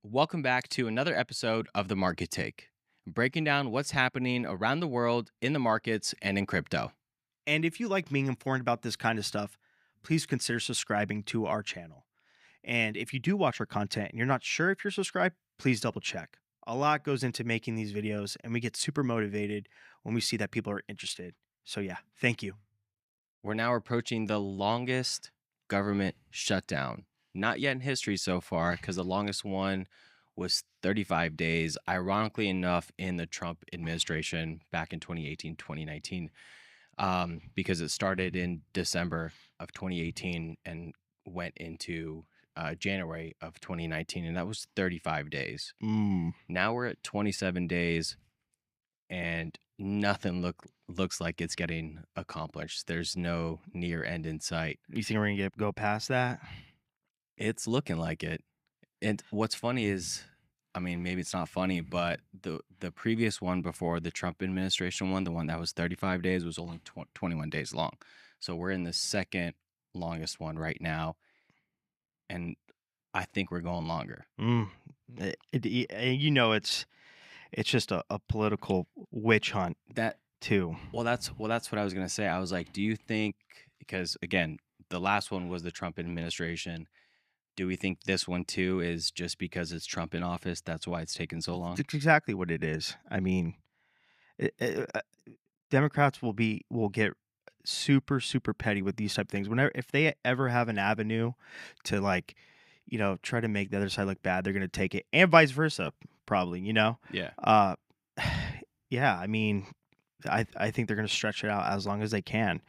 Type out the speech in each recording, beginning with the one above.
Welcome back to another episode of The Market Take, breaking down what's happening around the world in the markets and in crypto. And if you like being informed about this kind of stuff, please consider subscribing to our channel. And if you do watch our content and you're not sure if you're subscribed, please double check. A lot goes into making these videos, and we get super motivated when we see that people are interested. So, yeah, thank you. We're now approaching the longest government shutdown. Not yet in history so far, because the longest one was 35 days, ironically enough, in the Trump administration back in 2018, 2019, because it started in December of 2018 and went into January of 2019, and that was 35 days. Mm. Now we're at 27 days, and nothing looks like it's getting accomplished. There's no near end in sight. You think we're going to go past that? It's looking like it. And what's funny is, I mean, maybe it's not funny, but the previous one before the Trump administration one, the one that was 35 days, was only 21 days long. So we're in the second longest one right now, and I think we're going longer. It's just a political witch hunt That too. that's what I was gonna say. I was like, do you think, because again, the last one was the Trump administration. Do we think this one too is just because it's Trump in office? That's why it's taken so long. It's exactly what it is. I mean, Democrats will get super petty with these type of things. Whenever if they ever have an avenue to try to make the other side look bad, they're gonna take it, and vice versa, probably. Yeah. Uh, yeah. I mean, I think they're gonna stretch it out as long as they can.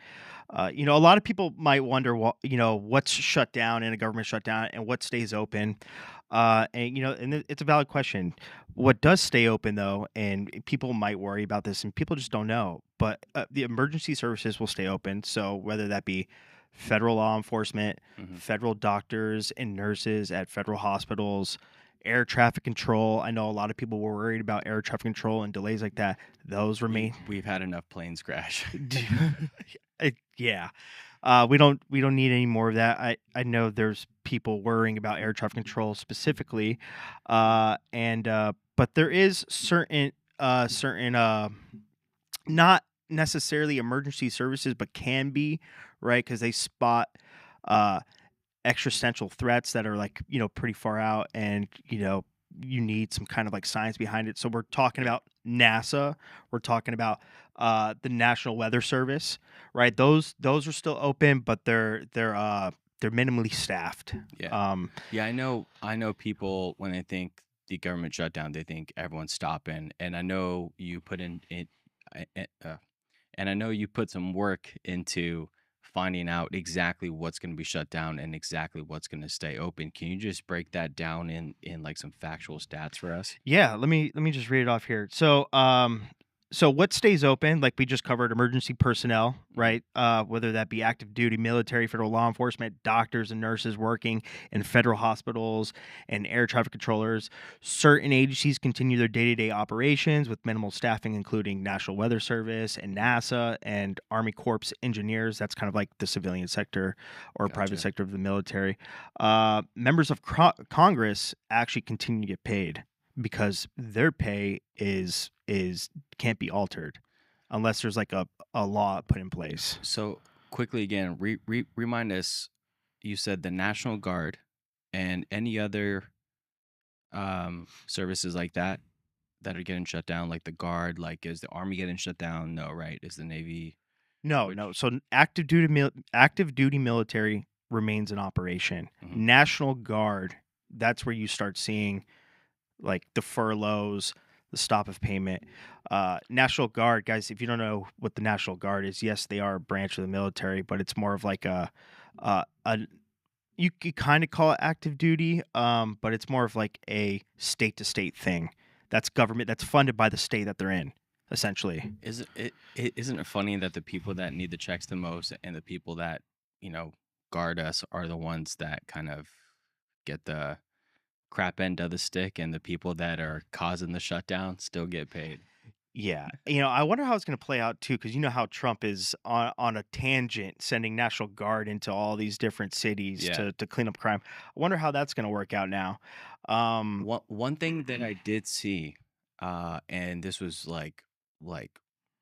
A lot of people might wonder what's shut down in a government shutdown and what stays open. It's a valid question. What does stay open though, and people might worry about this, and people just don't know. But the emergency services will stay open. So whether that be federal law enforcement, federal doctors and nurses at federal hospitals, air traffic control. I know a lot of people were worried about air traffic control and delays like that. Those remain. We've had enough planes crash. Yeah. We don't need any more of that. I know there's people worrying about air traffic control specifically, but there is certain not necessarily emergency services, but can be, right, because they spot uh existential threats that are pretty far out, and you need some kind of science behind it. So we're talking about NASA, we're talking about the National Weather Service, right? Those are still open, but they're minimally staffed. Yeah. Yeah, I know people, when they think the government shutdown, they think everyone's stopping. And I know you put in it and I know you put some work into finding out exactly what's going to be shut down and exactly what's going to stay open. Can you just break that down in like some factual stats for us? Yeah, let me just read it off here. So what stays open, like we just covered, emergency personnel, right? Whether that be active duty military, federal law enforcement, doctors and nurses working in federal hospitals, and air traffic controllers. Certain agencies continue their day-to-day operations with minimal staffing, including National Weather Service and NASA and Army Corps engineers. That's kind of like the civilian sector or private Gotcha. sector of the military. Members of Congress actually continue to get paid because their pay is can't be altered unless there's a law put in place. So quickly again, remind us, you said the National Guard and any other services like that are getting shut down, like the Guard, like is the Army getting shut down? No, right? Is the Navy? No, Which no. So active duty military remains in operation. National Guard, that's where you start seeing like the furloughs, the stop of payment. National Guard, guys, if you don't know what the National Guard is, yes, they are a branch of the military, but it's more of like a you could kind of call it active duty, but it's more of like a state to state thing. That's government that's funded by the state that they're in, essentially. isn't it funny that the people that need the checks the most and the people that, guard us are the ones that kind of get the crap end of the stick, and the people that are causing the shutdown still get paid? Yeah. I wonder how it's going to play out too, because you know how Trump is on a tangent, sending National Guard into all these different cities Yeah. to clean up crime. I wonder how that's going to work out now. Um, One thing that I did see, and this was like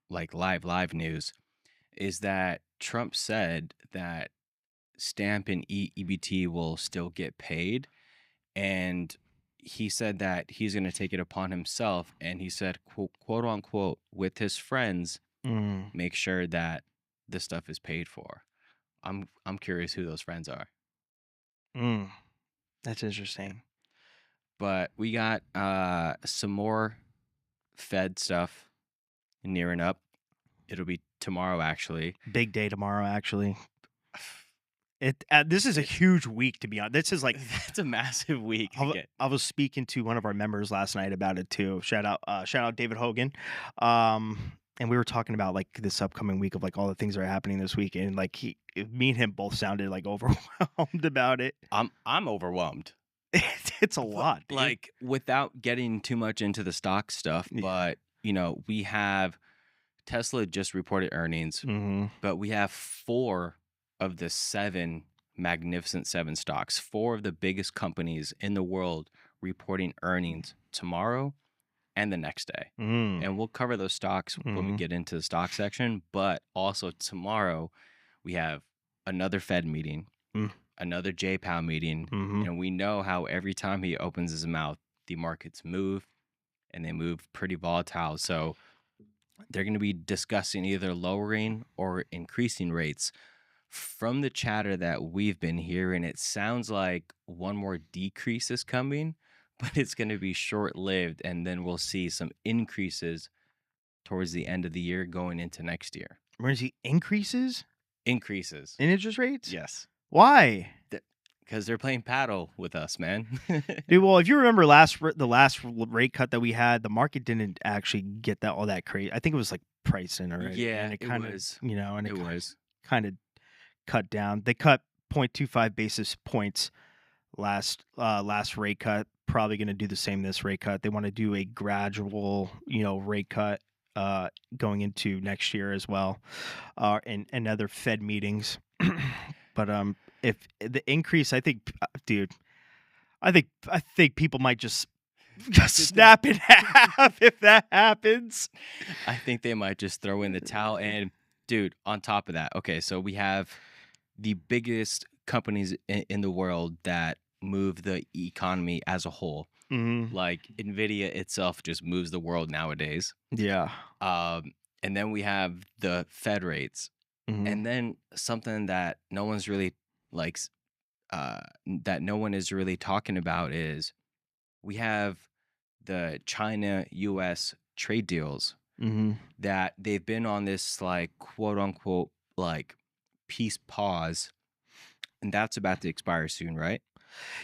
live news, is that Trump said that stamp and EBT will still get paid, and he said that he's going to take it upon himself, and he said, quote unquote, with his friends, mm, make sure that this stuff is paid for. I'm curious who those friends are. mm, that's interesting. But we got some more Fed stuff nearing up. It'll be tomorrow, actually. Big day tomorrow, actually. This is a It's huge week, to be honest. This is like That's a massive week I wa- again. I was speaking to one of our members last night about it too. Shout out David Hogan. And we were talking about like this upcoming week of like all the things that are happening this week, and like me and him both sounded like overwhelmed about it. I'm overwhelmed. It's a lot, dude. Like, without getting too much into the stock stuff, Yeah. but we have Tesla just reported earnings, Mm-hmm. but we have 4 of the 7 Magnificent 7 stocks, 4 of the biggest companies in the world reporting earnings tomorrow and the next day. Mm. And we'll cover those stocks when we Mm-hmm. get into the stock section. But also tomorrow, we have another Fed meeting, Mm. another J-Pow meeting. Mm-hmm. And we know how every time he opens his mouth, the markets move, and they move pretty volatile. So they're going to be discussing either lowering or increasing rates. From the chatter that we've been hearing, it sounds like one more decrease is coming, but it's going to be short-lived, and then we'll see some increases towards the end of the year going into next year. Emergency increases Increases. in interest rates. Yes. Why? Because they're playing paddle with us, man. Dude, well, if you remember the last rate cut that we had, the market didn't actually get all that crazy. I think it was like priced in already, Yeah, and it it kind of, was. and It was. kind of cut down. They cut 0.25 basis points last rate cut. Probably going to do the same this rate cut. They want to do a gradual, rate cut going into next year as well, and other Fed meetings. But if the increase, I think, dude, I think people might just snap in half if that happens. I think they might just throw in the towel. And, dude, on top of that, okay, so we have the biggest companies in the world that move the economy as a whole. Mm-hmm. Like Nvidia itself just moves the world nowadays. Yeah. And then we have the Fed rates, Mm-hmm. and then something that no one's really likes, that no one is really talking about is we have the China-U.S. trade deals Mm-hmm. that they've been on this like quote unquote like peace pause, and that's about to expire soon, right?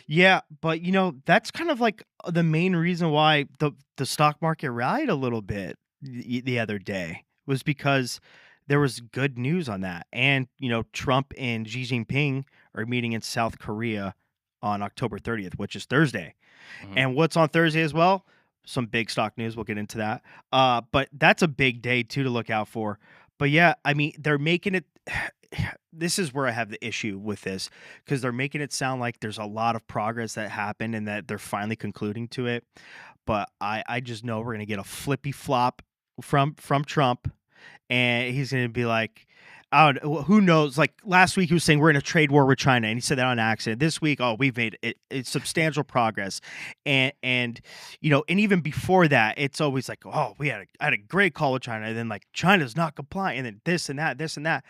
Yeah, but that's kind of like the main reason why the stock market rallied a little bit the other day was because there was good news on that. And Trump and Xi Jinping are meeting in South Korea on October 30th, which is Thursday. Mhm. And what's on Thursday as well? Some big stock news. We'll get into that. But that's a big day too to look out for. But yeah, I mean, they're making it. This is where I have the issue with this, because they're making it sound like there's a lot of progress that happened and that they're finally concluding to it. But I just know we're gonna get a flippy flop from Trump, and he's gonna be like, who knows? Like last week, he was saying we're in a trade war with China, and he said that on accident. This week, we've made it's substantial progress, and and even before that, it's always like, we had a great call with China, and then like China's not compliant, and then this and that.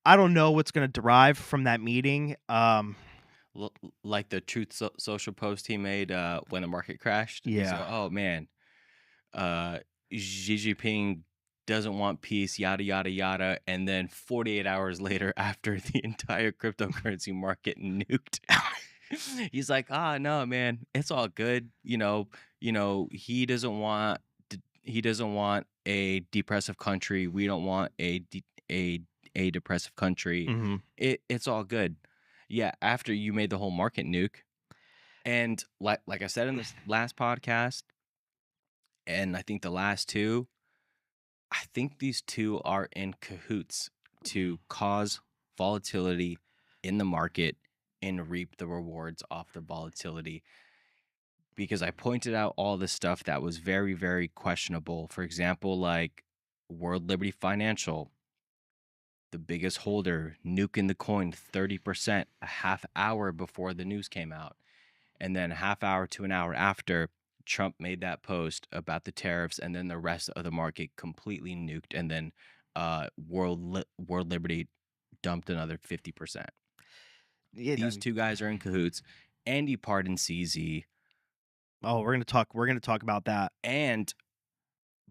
I don't know what's going to derive from that meeting. Like the Truth Social post he made when the market crashed. He's like, Yeah. oh man, Xi Jinping doesn't want peace, yada yada yada, and then 48 hours later, after the entire cryptocurrency market nuked, he's like, no, man, it's all good. He doesn't want a depressive country. We don't want a depressive country. Mm-hmm. It's all good. Yeah, after you made the whole market nuke, and like I said in this last podcast, and I think the last two, I think these two are in cahoots to cause volatility in the market and reap the rewards off the volatility. Because I pointed out all the stuff that was very, very questionable. For example, like World Liberty Financial, the biggest holder, nuking the coin 30% a half hour before the news came out. And then a half hour to an hour after, Trump made that post about the tariffs, and then the rest of the market completely nuked. And then World Liberty dumped another 50%. Yeah. These two guys are in cahoots. Andy Pardon CZ Oh, we're gonna talk about that. and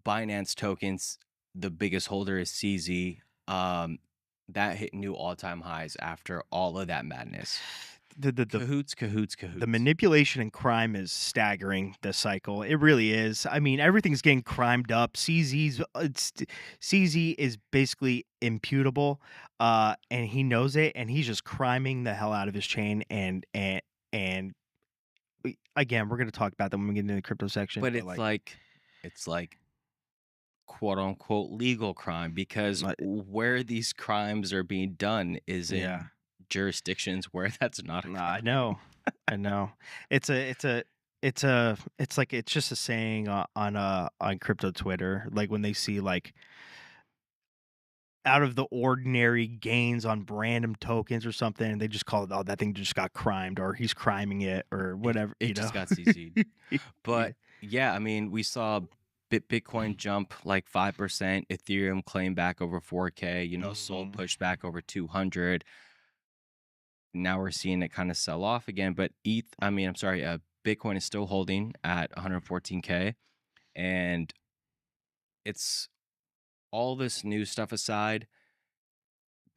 Binance tokens, the biggest holder is CZ. That hit new all-time highs after all of that madness. The Cahoots. the manipulation and crime is staggering. The cycle, it really is. I mean, everything's getting crimed up. CZ is basically imputable, and he knows it, and he's just criming the hell out of his chain. And again, we're gonna talk about that when we get into the crypto section. But it's like quote unquote legal crime, because where these crimes are being done is in jurisdictions where that's not a crime. I know. It's just a saying on crypto Twitter, like when they see like out of the ordinary gains on random tokens or something, and they just call it, oh, that thing just got crimed, or he's criming it, or whatever. It just got CC'd. But yeah, I mean, we saw Bitcoin jump like 5%, Ethereum claim back over 4K, Sol pushed back over 200. Now we're seeing it kind of sell off again, but Bitcoin is still holding at 114K, and it's all this new stuff aside,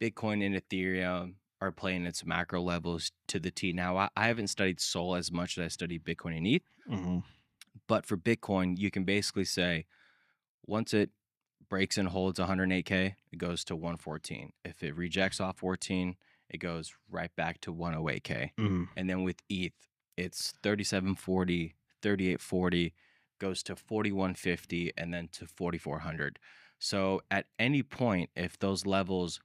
Bitcoin and Ethereum are playing its macro levels to the T. Now, I haven't studied Sol as much as I studied Bitcoin and ETH, but for Bitcoin, you can basically say once it breaks and holds 108K, it goes to 114. If it rejects off 14, it goes right back to 108K. And then with ETH, it's 3740, 3840, goes to 4150, and then to 4400. So at any point, if those levels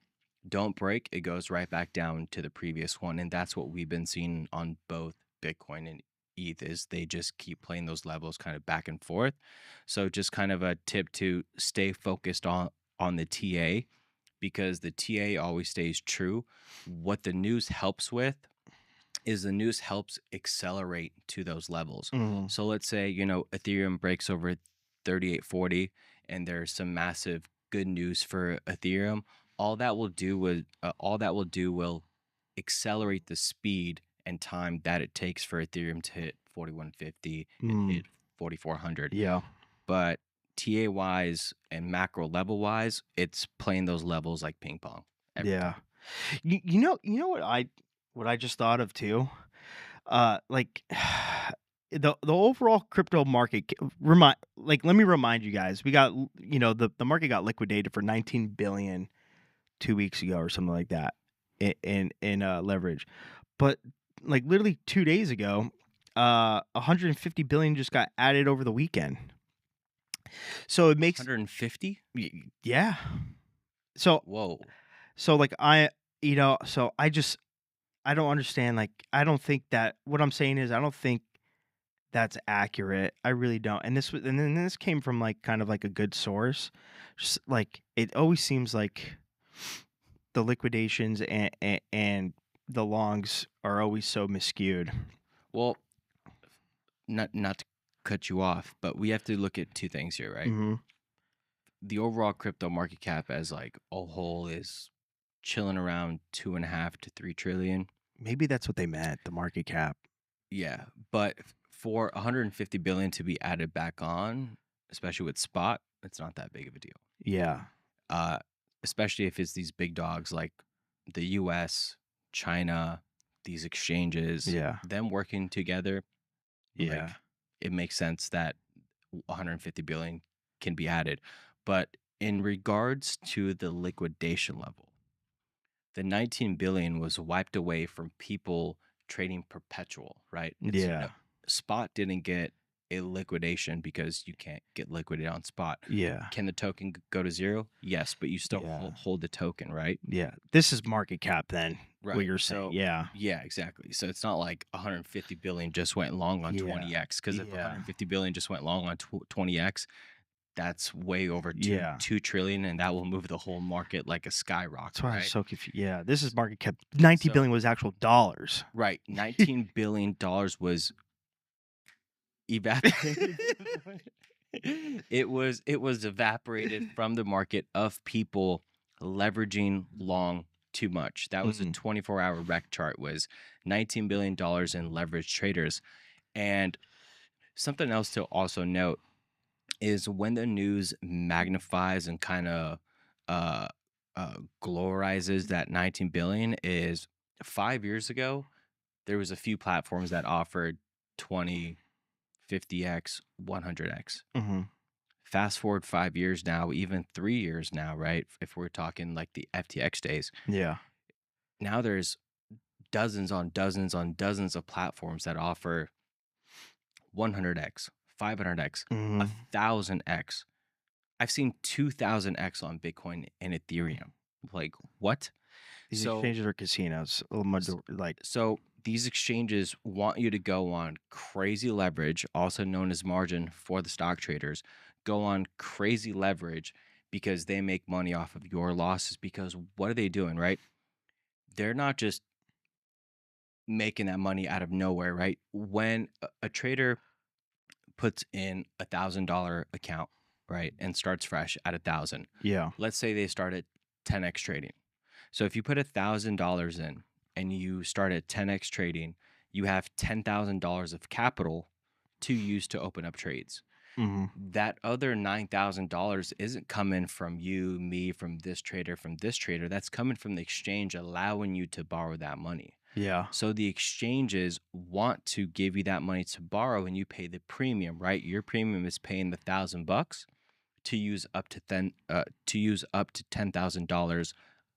don't break, it goes right back down to the previous one. And that's what we've been seeing on both Bitcoin and ETH, is they just keep playing those levels kind of back and forth. So just kind of a tip to stay focused on the TA, because the TA always stays true. What the news helps with is the news helps accelerate to those levels. So let's say, Ethereum breaks over 3840 and there's some massive good news for Ethereum. All that will do will accelerate the speed and time that it takes for Ethereum to hit 4150 and hit 4400. Yeah. But TA wise and macro level wise, it's playing those levels like ping pong. Yeah. You know what I just thought of too? Like the overall crypto market, let me remind you guys, we got, the market got liquidated for 19 billion 2 weeks ago or something like that in leverage. But like literally 2 days ago, 150 billion just got added over the weekend. So it makes 150? Yeah. So whoa. So like I don't understand. Like, I don't think that, what I'm saying is, I don't think that's accurate. I really don't. And then this came from like kind of like a good source. Just like, it always seems like the liquidations and the longs are always so miscued. Well, not to cut you off, but we have to look at two things here, right? The overall crypto market cap as like a whole is chilling around 2.5 to 3 trillion. Maybe that's what they meant, the market cap. Yeah, but for 150 billion to be added back on, especially with spot, it's not that big of a deal. Yeah. Especially if it's these big dogs like the US, China, these exchanges, them working together. Yeah. Like, it makes sense that 150 billion can be added. But in regards to the liquidation level, the 19 billion was wiped away from people trading perpetual, right? Yeah. Spot didn't get a liquidation because you can't get liquidated on spot. Yeah. Can the token go to zero? Yes, but you still Yeah. hold the token, right? Yeah. This is market cap then. What Right. you're saying. So Yeah. yeah, exactly. So it's not like 150 billion just went long on Yeah. 20x, because if Yeah. 150 billion just went long on 20x, that's way over Yeah. 2 trillion, and that will move the whole market like a That's skyrocket, why I was right? so confused. Yeah. This is market cap. 90 So billion was actual dollars. right, $19 billion was evaporated. It was evaporated from the market of people leveraging long too much. That was a 24-hour rec chart, was $19 billion in leveraged traders. And something else to also note is when the news magnifies and kind of uh, glorizes that 19 billion, is 5 years ago, there was a few platforms that offered 20, 50x, 100x. Mm-hmm. Fast forward 5 years now, even 3 years now, right? If we're talking like the FTX days, Yeah. now there's dozens on dozens on dozens of platforms that offer 100x, 500x, Mm-hmm. 1000x. I've seen 2000x on Bitcoin and Ethereum. Like, what? These So, exchanges are casinos. Like, so these exchanges want you to go on crazy leverage, also known as margin for the stock traders, go on crazy leverage because they make money off of your losses. Because what are they doing, right? They're not just making that money out of nowhere, right? When a trader puts in $1,000 account, right, and starts fresh at 1,000, yeah. let's say they start at 10x trading. So if you put $1,000 in and you start at 10x trading, you have $10,000 of capital to use to open up trades. Mm-hmm. That other $9,000 isn't coming from you, me, from this trader, That's coming from the exchange, allowing you to borrow that money. Yeah. So the exchanges want to give you that money to borrow, and you pay the premium, right? Your premium is paying the $1,000 to use up to $10,000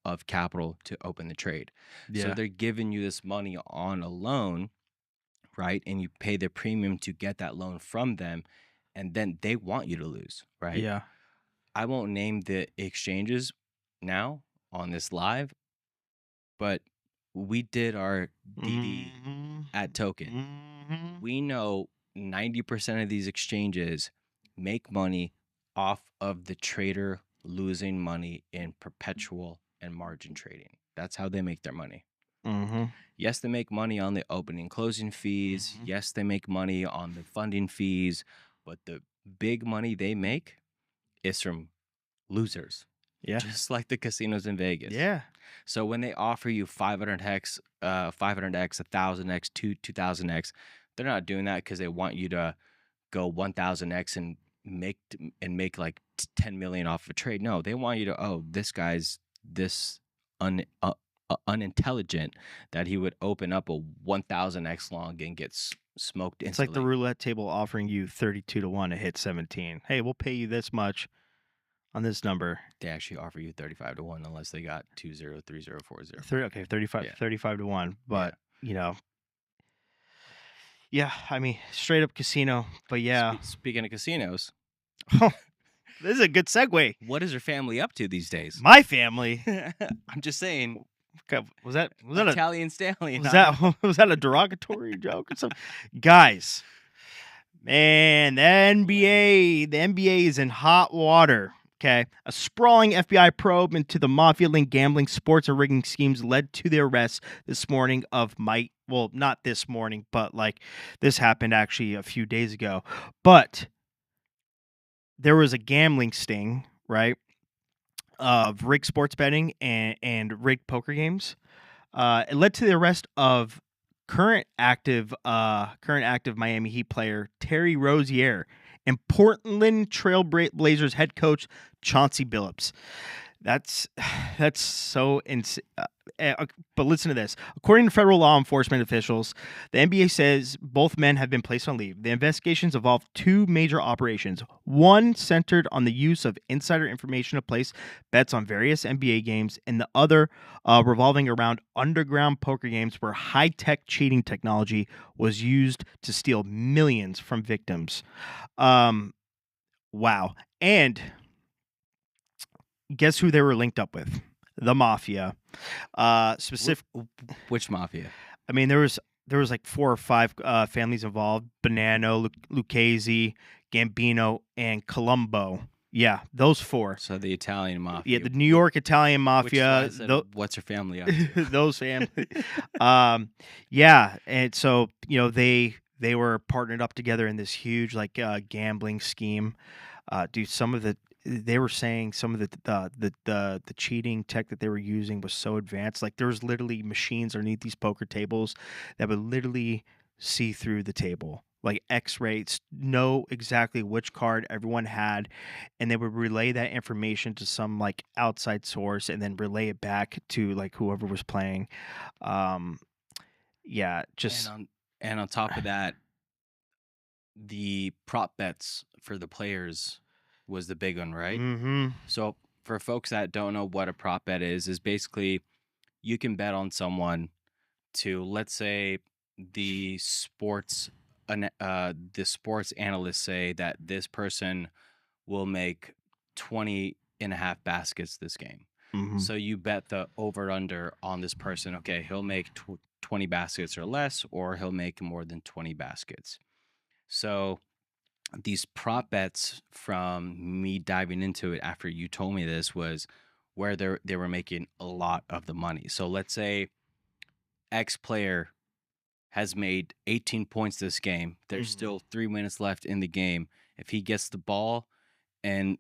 of capital to open the trade. Yeah. So they're giving you this money on a loan, right? And you pay the premium to get that loan from them, and then they want you to lose, right? Yeah. I won't name the exchanges now on this live, but we did our DD Mm-hmm. at token. Mm-hmm. We know 90% of these exchanges make money off of the trader losing money in perpetual and margin trading. That's how they make their money. Mm-hmm. Yes, they make money on the opening and closing fees. Mhm. Yes, they make money on the funding fees, but the big money they make is from losers. Yeah. Just like the casinos in Vegas. Yeah. So when they offer you 500x, 1,000x, 2,000x, they're not doing that because they want you to go 1,000x and make like 10 million off of a trade. No, they want you to, oh, this guy's this unintelligent that he would open up a 1,000x long and get smoked instantly. It's like the roulette table offering you 32 to 1 to hit 17. Hey, we'll pay you this much on this number. They actually offer you 35 to 1 unless they got 20, 30, 40. 35, Yeah. 35 to 1. But, yeah, I mean, straight up casino. But yeah. Speaking of casinos, this is a good segue. What is your family up to these days? My family. I'm just saying. Was that Italian stallion? Was that a derogatory joke or something? Guys, man, the NBA is in hot water. Okay, a sprawling FBI probe into the Mafia-linked gambling, sports, and rigging schemes led to the arrest this morning of well, not this morning, but like this happened actually a few days ago. But there was a gambling sting, right, of rigged sports betting and rigged poker games. It led to the arrest of current active Miami Heat player Terry Rozier and Portland Trail Blazers head coach Chauncey Billups. That's so But listen to this. According to federal law enforcement officials, the NBA says both men have been placed on leave. The investigations involved two major operations. One centered on the use of insider information to place bets on various NBA games, and the other revolving around underground poker games where high-tech cheating technology was used to steal millions from victims. Um, wow. And guess who they were linked up with? The Mafia. Specific. Which Mafia? I mean, there was like 4 or 5 families involved: Bonanno, Lucchese, Gambino, and Colombo. Yeah, those 4. So the Italian Yeah, Mafia. the New York Italian Which is why I Mafia. said, what's her family up to? Those families. Yeah, and so they were partnered up together in this huge like gambling scheme. Dude, they were saying some of the cheating tech that they were using was so advanced. Like there was literally machines underneath these poker tables that would literally see through the table, like X-rays, know exactly which card everyone had, and they would relay that information to some like outside source, and then relay it back to like whoever was playing. Um, yeah, And just on top of that, the prop bets for the players was the big one, right? mm-hmm, So for folks that don't know what a prop bet is basically you can bet on someone to, let's say, the sports the sports analysts say that this person will make 20 and a half baskets this game. mm-hmm, So you bet the over under on this person. Okay, he'll make 20 baskets or less, or he'll make more than 20 baskets. So these prop bets, from me diving into it after you told me this, was where they were making a lot of the money. So let's say X player has made 18 points this game. There's mm-hmm, still 3 minutes left in the game. If he gets the ball and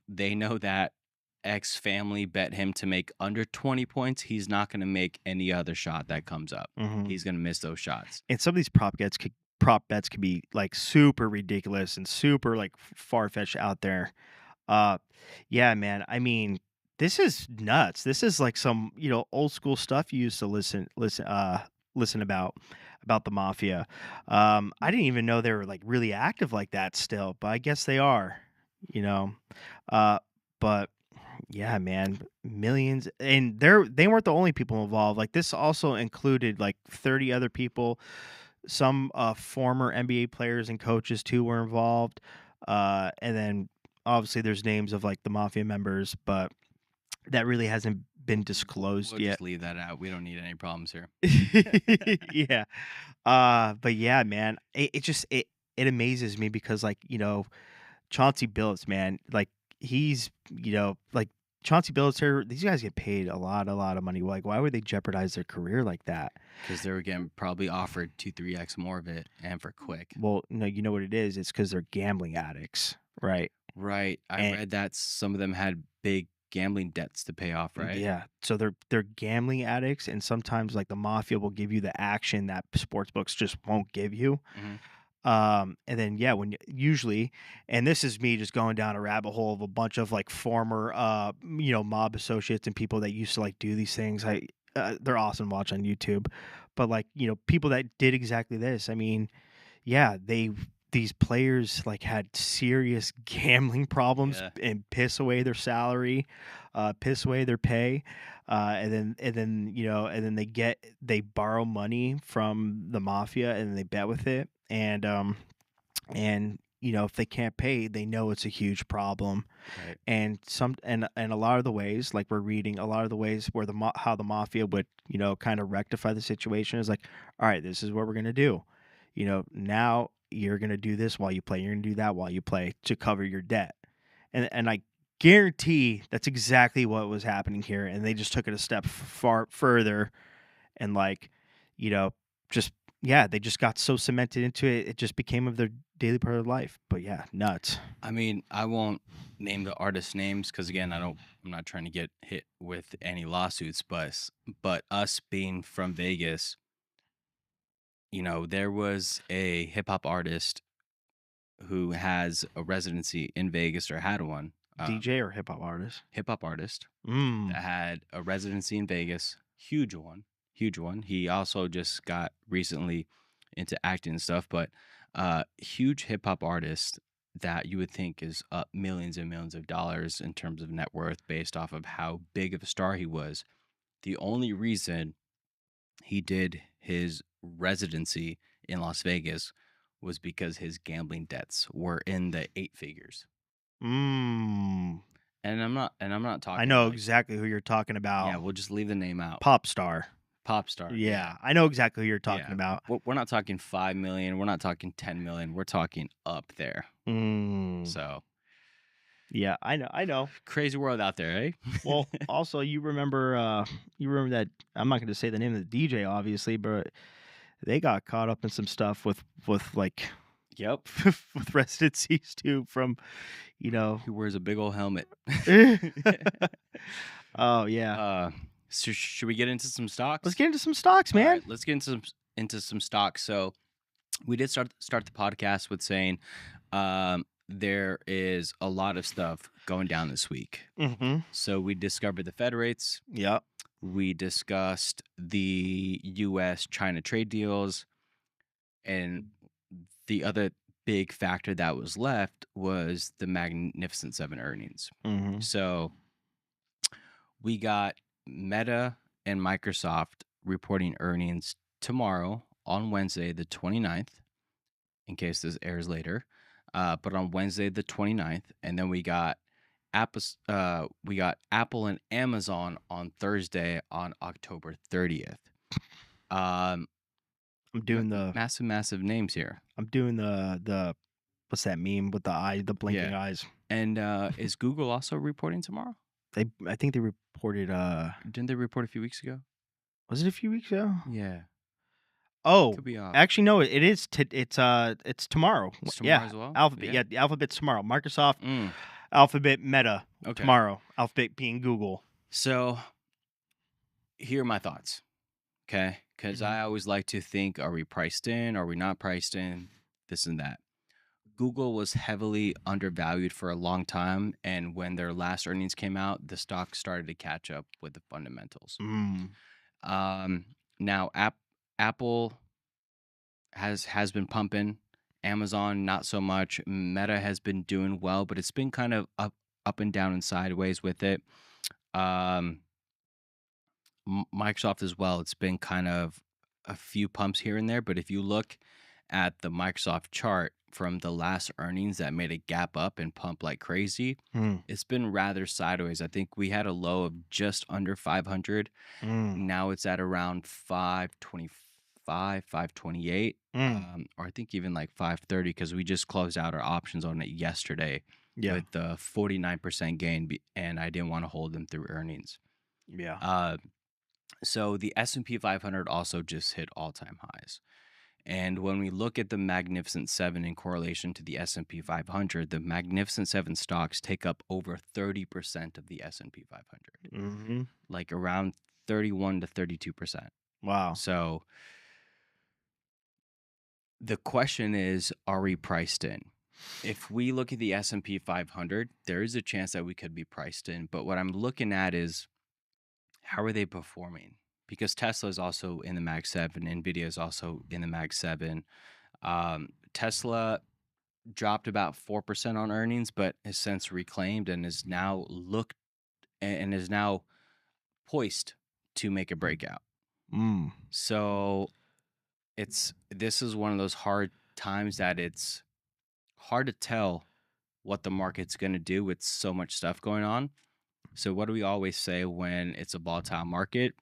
they know that X family bet him to make under 20 points, he's not going to make any other shot that comes up. mm-hmm. He's going to miss those shots. And some of these prop bets could be like super ridiculous and super like far fetched out there. Uh, yeah, man. I mean, this is nuts. This is like some old school stuff you used to listen about the Mafia. I didn't even know they were like really active like that still, but I guess they are. You know, uh, but yeah, man, millions, and they weren't the only people involved. Like this also included like 30 other people. Some former NBA players and coaches too were involved. And then obviously there's names of like the Mafia members, but that really hasn't been disclosed We'll yet. just leave that out. We don't need any problems here. Yeah. But yeah, man, it amazes me because like, Chauncey Billups, man, like he's, like Chauncey Billups here, these guys get paid a lot of money. Like, why would they jeopardize their career like that? Because they were getting probably offered 2-3x more of it, and for quick. Well, no, you know what it is? It's because they're gambling addicts, right? Right. I And read that some of them had big gambling debts to pay off, right? yeah, so they're gambling addicts, and sometimes like the Mafia will give you the action that sports books just won't give you. hmm And then yeah, usually, and this is me just going down a rabbit hole of a bunch of like former mob associates and people that used to like do these things. They're awesome to watch on YouTube, but like people that did exactly this. I mean, yeah, these players like had serious gambling problems Yeah. and piss away their salary, piss away their pay, and then they borrow money from the Mafia and they bet with it, and if they can't pay, they know it's a huge problem. Right. And a lot of the ways, like we're reading, a lot of the ways where how the Mafia would kind of rectify the situation is like, all right, this is what we're gonna do. Now you're gonna do this while you play. You're gonna do that while you play to cover your debt. And I guarantee that's exactly what was happening here. And they just took it a step far further, and like, just yeah, they just got so cemented into it. It just became of their daily part of life. But yeah, nuts. I mean, I won't name the artist names because again, I'm not trying to get hit with any lawsuits, but us being from Vegas, there was a hip hop artist who has a residency in Vegas, or had one. DJ or hip hop artist? Hip hop artist Mm. that had a residency in Vegas. Huge one, huge one. He also just got recently into acting and stuff, but huge hip hop artist that you would think is up millions and millions of dollars in terms of net worth based off of how big of a star he was. The only reason he did his residency in Las Vegas was because his gambling debts were in the eight figures. Mm. And I'm not I talking know like, exactly who you're talking about. yeah, we'll just leave the name out. Pop star. Pop star. Yeah. Yeah, I know exactly who you're talking Yeah. about. We're not talking 5 million. We're not talking 10 million. We're talking up there. Mm. So Yeah, I know. crazy world out there, eh? Well, also you remember that I'm not going to say the name of the DJ obviously, but they got caught up in some stuff with like Yep. with residencies too from, you know. Who wears a big old helmet? Oh yeah. So should we get into some stocks? Let's get into some stocks, All man. right, let's get into some stocks. So we did start the podcast with saying there is a lot of stuff going down this week. Mm-hmm. So we discovered the Fed rates. Yep. We discussed the U.S.-China trade deals, and the other big factor that was left was the Magnificent Seven earnings. Mm-hmm. So we got Meta and Microsoft reporting earnings tomorrow on Wednesday, the 29th, in case this airs later. But on Wednesday, the 29th, and then we got Apple and Amazon on Thursday on October 30th. I'm doing the massive names here. I'm doing the what's that meme with the blinking eyes? And is Google also reporting tomorrow? I think they reported Didn't they report a few weeks ago? was it a few weeks ago? Yeah. Oh, Could be off. actually no, it is it's tomorrow. It's tomorrow Yeah, as well? Alphabet. Yeah. Yeah, the Alphabet's tomorrow. Microsoft, Mm. Alphabet, Meta Okay. tomorrow. Alphabet being Google. So here are my thoughts. Okay. Because Mhm. I always like to think, are we priced in? Are we not priced in? This and that. Google was heavily undervalued for a long time. And when their last earnings came out, the stock started to catch up with the fundamentals. Mm. Now, Apple has been pumping. Amazon, not so much. Meta has been doing well, but it's been kind of up and down and sideways with it. Microsoft as well. It's been kind of a few pumps here and there, but if you look at the Microsoft chart from the last earnings that made a gap up and pump like crazy, it's been rather sideways. I think we had a low of just under 500. Now it's at around 525, 528, or I think even like 530 because we just closed out our options on it yesterday with the 49% gain, and I didn't want to hold them through earnings. Yeah. So the S&P 500 also just hit all-time highs. And when we look at the Magnificent Seven in correlation to the S&P 500, the Magnificent Seven stocks take up over 30% of the S&P 500, like around 31 to 32%. Wow. So the question is, are we priced in? If we look at the S&P 500, there is a chance that we could be priced in. But what I'm looking at is, how are they performing? Because Tesla is also in the Mag 7. NVIDIA is also in the Mag 7. Tesla dropped about 4% on earnings, but has since reclaimed and is now poised to make a breakout. So this is one of those hard times that it's hard to tell what the market's going to do with so much stuff going on. So what do we always say when it's a volatile market?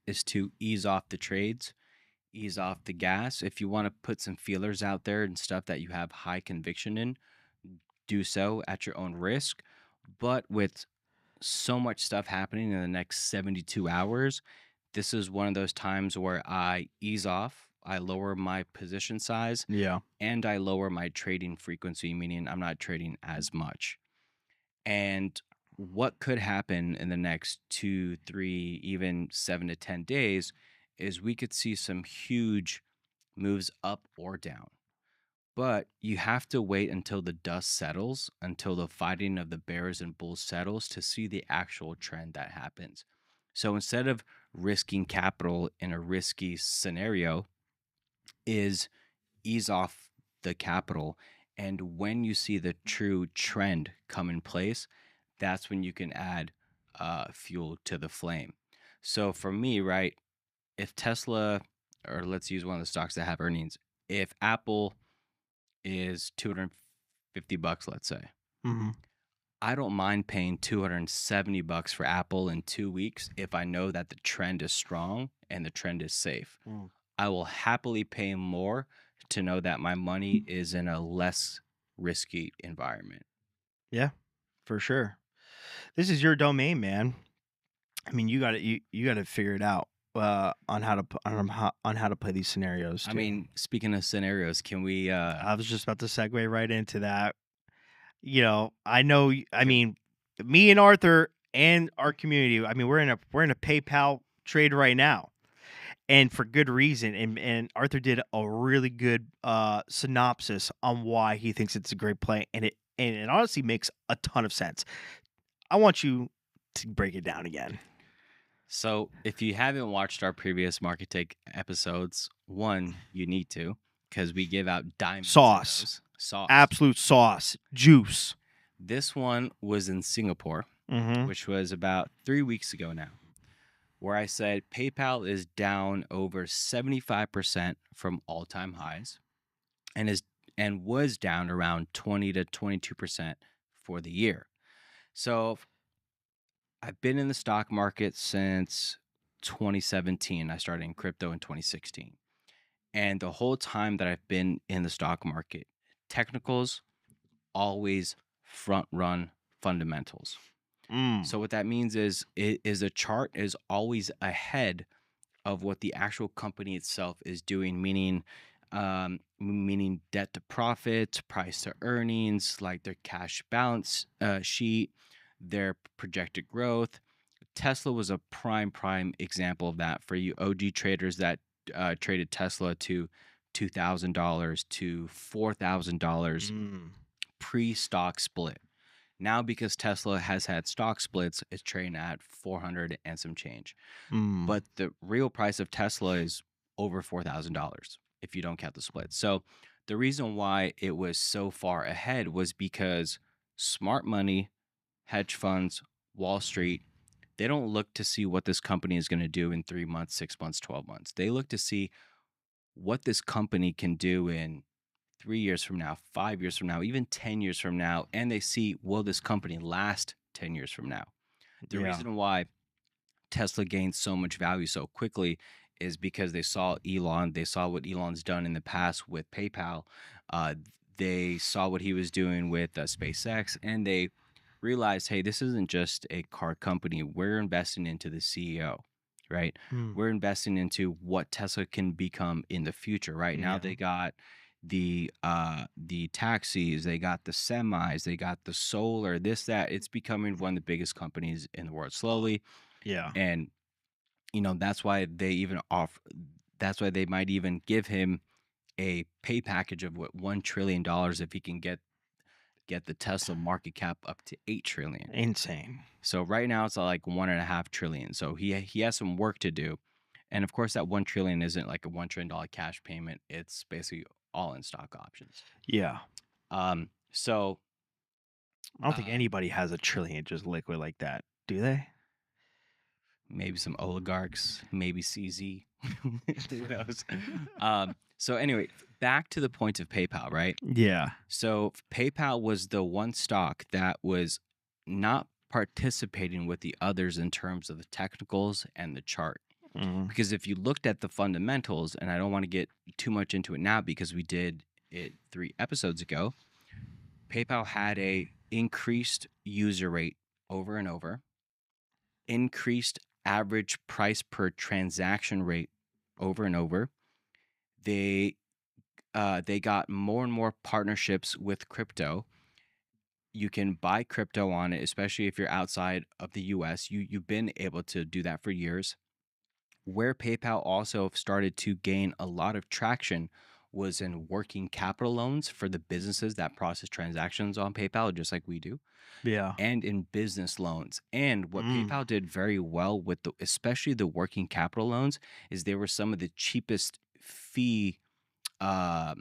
Is to ease off the trades, ease off the gas. If you want to put some feelers out there and stuff that you have high conviction in, do so at your own risk. But with so much stuff happening in the next 72 hours, this is one of those times where I ease off, I lower my position size, and I lower my trading frequency, meaning I'm not trading as much. And what could happen in the next 2, 3, even 7 to 10 days is we could see some huge moves up or down. But you have to wait until the dust settles, until the fighting of the bears and bulls settles to see the actual trend that happens. So instead of risking capital in a risky scenario is ease off the capital. And when you see the true trend come in place, that's when you can add fuel to the flame. So for me, right, if Tesla, or let's use one of the stocks that have earnings, if Apple is 250 bucks, let's say, Mhm. I don't mind paying 270 bucks for Apple in 2 weeks if I know that the trend is strong and the trend is safe. Mm. I will happily pay more to know that my money is in a less risky environment. Yeah, for sure. This is your domain, man. I mean, you got to figure it out on how to on how to play these scenarios I too. mean, speaking of scenarios, can we I was just about to segue right into that. You know, I know. I can, mean, me and Arthur and our community. I mean, we're in a PayPal trade right now, and for good reason. And Arthur did a really good synopsis on why he thinks it's a great play, and it honestly makes a ton of sense. I want you to break it down again. so if you haven't watched our previous Market Take episodes, one, you need to, because we give out diamonds in Sauce, those. Sauce. absolute sauce, juice. This one was in Singapore, Mm-hmm. which was about 3 weeks ago now, where I said PayPal is down over 75% from all-time highs and was down around 20 to 22% for the year. So I've been in the stock market since 2017. I started in crypto in 2016. And the whole time that I've been in the stock market, technicals always front run fundamentals. Mm. So what that means is a chart is always ahead of what the actual company itself is doing, meaning debt to profit, price to earnings, like their cash balance sheet, their projected growth. Tesla was a prime example of that for you OG traders that traded Tesla to $2,000 to $4,000 Mm. pre-stock split. Now, because Tesla has had stock splits, it's trading at 400 and some change. Mm. But the real price of Tesla is over $4,000 if you don't count the split. So the reason why it was so far ahead was because smart money, hedge funds, Wall Street, they don't look to see what this company is going to do in 3 months, 6 months, 12 months. They look to see what this company can do in 3 years from now, 5 years from now, even 10 years from now. And they see, will this company last 10 years from now? The Yeah. reason why Tesla gained so much value so quickly is because they saw Elon. They saw what Elon's done in the past with PayPal. Uh, they saw what he was doing with SpaceX, and they realized, hey, this isn't just a car company. We're investing into the CEO, right? Mm. We're investing into what Tesla can become in the future. Right now, Yeah. they got the taxis, they got the semis, they got the solar, this that. It's becoming one of the biggest companies in the world slowly, Yeah. and that's why that's why they might even give him a pay package of what $1 trillion if he can get the Tesla market cap up to 8 trillion. Insane. So right now it's at like 1.5 trillion. So he has some work to do. And of course that 1 trillion isn't like a $1 trillion cash payment. It's basically all in stock options. Yeah. So I don't think uh, anybody has a trillion just liquid like that, do they? maybe some oligarchs, maybe CZ. Who knows? So anyway, back to the point of PayPal, right? Yeah. So PayPal was the one stock that was not participating with the others in terms of the technicals and the chart. Mm. Because if you looked at the fundamentals, and I don't want to get too much into it now because we did it 3 episodes ago, PayPal had a increased user rate over and over, increased average price per transaction rate over and over. They got more and more partnerships with crypto. You can buy crypto on it, especially if you're outside of the US. You've been able to do that for years. Where PayPal also started to gain a lot of traction was in working capital loans for the businesses that process transactions on PayPal, just like we do, Yeah. and in business loans. And what Mm. PayPal did very well with especially the working capital loans, is they were some of the cheapest fee uh,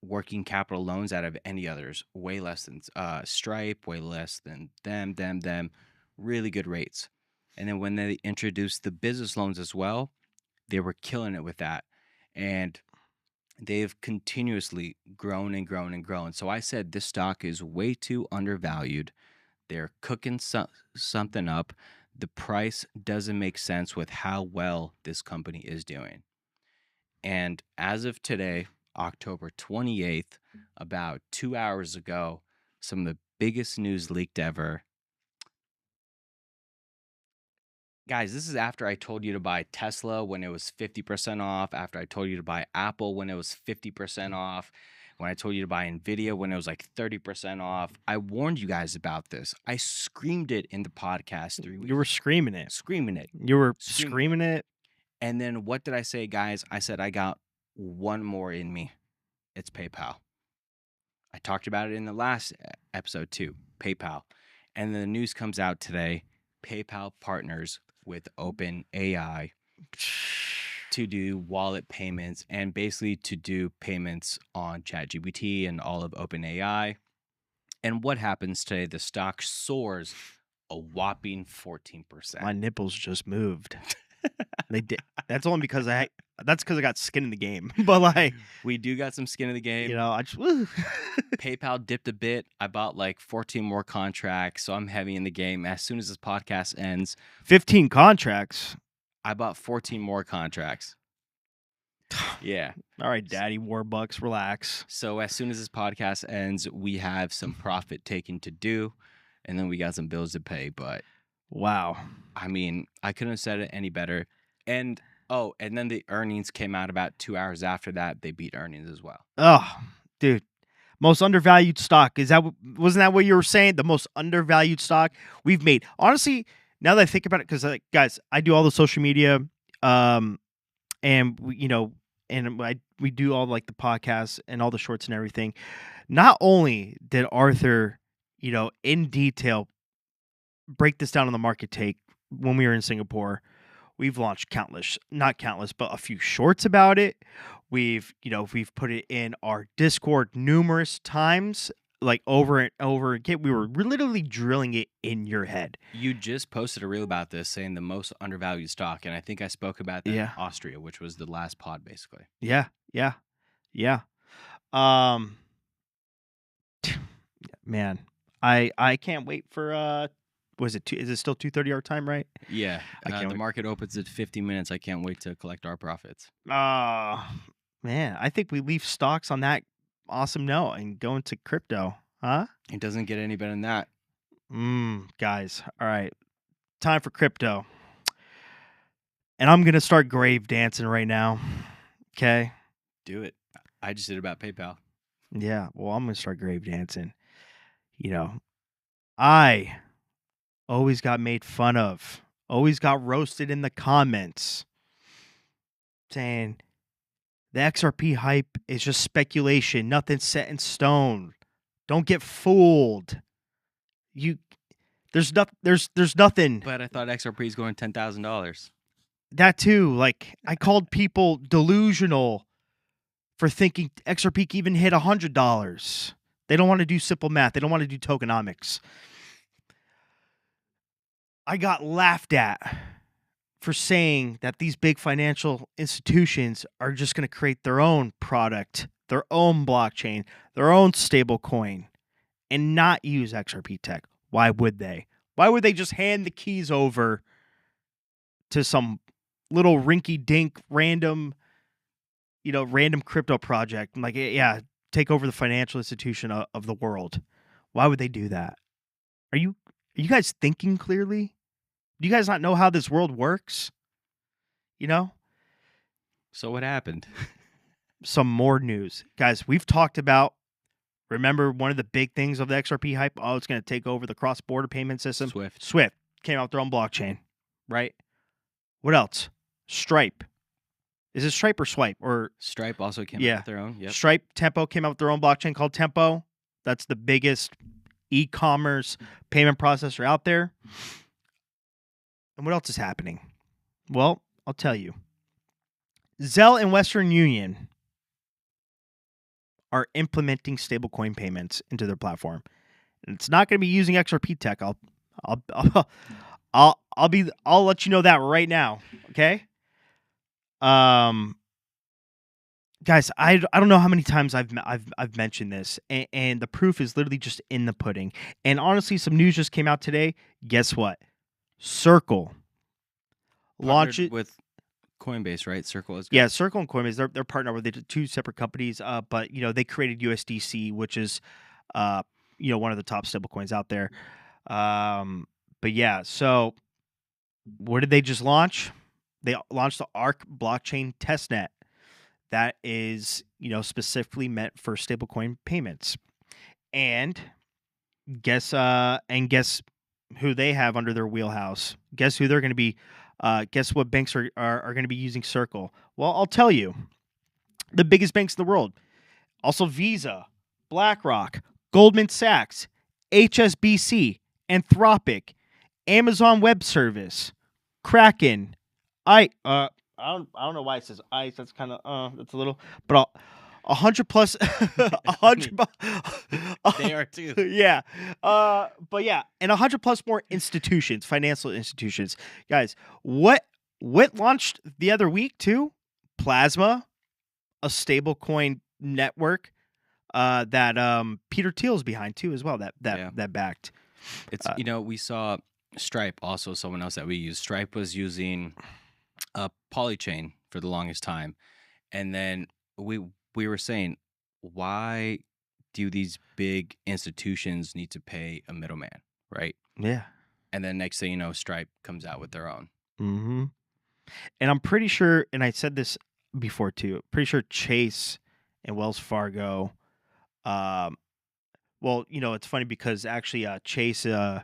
working capital loans out of any others. Way less than Stripe, way less than them. Really good rates. And then when they introduced the business loans as well, they were killing it with that. And they've continuously grown and grown and grown. So I said this stock is way too undervalued. They're cooking something up. The price doesn't make sense with how well this company is doing. And as of today, October 28th, about 2 hours ago, some of the biggest news leaked ever. Guys, this is after I told you to buy Tesla when it was 50% off, after I told you to buy Apple when it was 50% off, when I told you to buy Nvidia when it was like 30% off. I warned you guys about this. I screamed it in the podcast 3 weeks. You were screaming it. Screaming it. You were screaming it. And then what did I say, guys? I said I got one more in me. It's PayPal. I talked about it in the last episode too, PayPal. And then the news comes out today. PayPal partners with OpenAI to do wallet payments and basically to do payments on ChatGPT and all of OpenAI. And what happens today? The stock soars a whopping 14%. My nipples just moved. They did. That's only because I got skin in the game. But like, we do got some skin in the game. I just woo. PayPal dipped a bit. I bought like 14 more contracts, so I'm heavy in the game. As soon as this podcast ends, 15 contracts. I bought 14 more contracts. Yeah. All right, Daddy Warbucks, relax. So as soon as this podcast ends, we have some profit taking to do, and then we got some bills to pay. But wow, I mean, I couldn't have said it any better. And then the earnings came out about 2 hours after that. They beat earnings as well. Oh, dude. Most undervalued stock. Wasn't that what you were saying? The most undervalued stock we've made. Honestly, now that I think about it, because guys, I do all the social media, and we do all like the podcasts and all the shorts and everything. Not only did Arthur, in detail break this down on the market take when we were in Singapore, we've launched not countless, but a few shorts about it. We've put it in our Discord numerous times, like over and over again. We were literally drilling it in your head. You just posted a reel about this saying the most undervalued stock, and I think I spoke about that in Austria, which was the last pod, basically. Yeah. Man, I can't wait for is it still 2:30 our time, right? Yeah. The market opens at 50 minutes. I can't wait to collect our profits. Man, I think we leave stocks on that awesome note and go into crypto, huh? It doesn't get any better than that. Guys, all right. Time for crypto. And I'm going to start grave dancing right now. Okay? Do it. I just did about PayPal. Yeah, well, I'm going to start grave dancing. I always got made fun of, always got roasted in the comments saying the XRP hype is just speculation, nothing set in stone. Don't get fooled. There's nothing. But I thought XRP is going $10,000. That too. Like, I called people delusional for thinking XRP can even hit $100. They don't want to do simple math. They don't want to do tokenomics. I got laughed at for saying that these big financial institutions are just going to create their own product, their own blockchain, their own stable coin, and not use XRP tech. Why would they? Why would they just hand the keys over to some little rinky-dink random crypto project? Like, yeah, take over the financial institution of the world. Why would they do that? Are you guys thinking clearly? Do you guys not know how this world works? So what happened? Some more news. Guys, we've talked about, remember one of the big things of the XRP hype? Oh, it's going to take over the cross-border payment system. Swift came out with their own blockchain, right? What else? Stripe Is it Stripe or Swipe? Or Stripe also came out yeah, with their own. Yep. Stripe, Tempo came out with their own blockchain called Tempo. That's the biggest e-commerce payment processor out there. And what else is happening? Well, I'll tell you. Zelle and Western Union are implementing stablecoin payments into their platform. And it's not going to be using XRP tech. I'll let you know that right now. Okay. Guys, I don't know how many times I've mentioned this, and the proof is literally just in the pudding. And honestly, some news just came out today. Guess what? Circle launches with Coinbase, right? Circle is good. Yeah, Circle and Coinbase, they're partnered with two separate companies, but they created USDC, which is one of the top stable coins out there. But yeah, so what did they just launch? They launched the ARC blockchain testnet that is specifically meant for stablecoin payments. And guess who they have under their wheelhouse? Guess who they're going to be? Guess what banks are going to be using Circle? Well, I'll tell you. The biggest banks in the world. Also Visa, BlackRock, Goldman Sachs, HSBC, Anthropic, Amazon Web Service, Kraken. I don't know why it says ICE. That's kind of that's a little, but 100 plus, 100. They are too. Yeah, but yeah, and 100 plus more institutions, financial institutions, guys. What launched the other week too? Plasma, a stablecoin network that Peter Thiel's behind too as well. That backed. It's we saw Stripe, also someone else that we use. Stripe was using a Polychain for the longest time, and then we were saying, why do these big institutions need to pay a middleman, right? Yeah. And then next thing you know, Stripe comes out with their own. Mm-hmm. And I'm pretty sure, and I said this before too, pretty sure Chase and Wells Fargo, well, it's funny because actually Chase is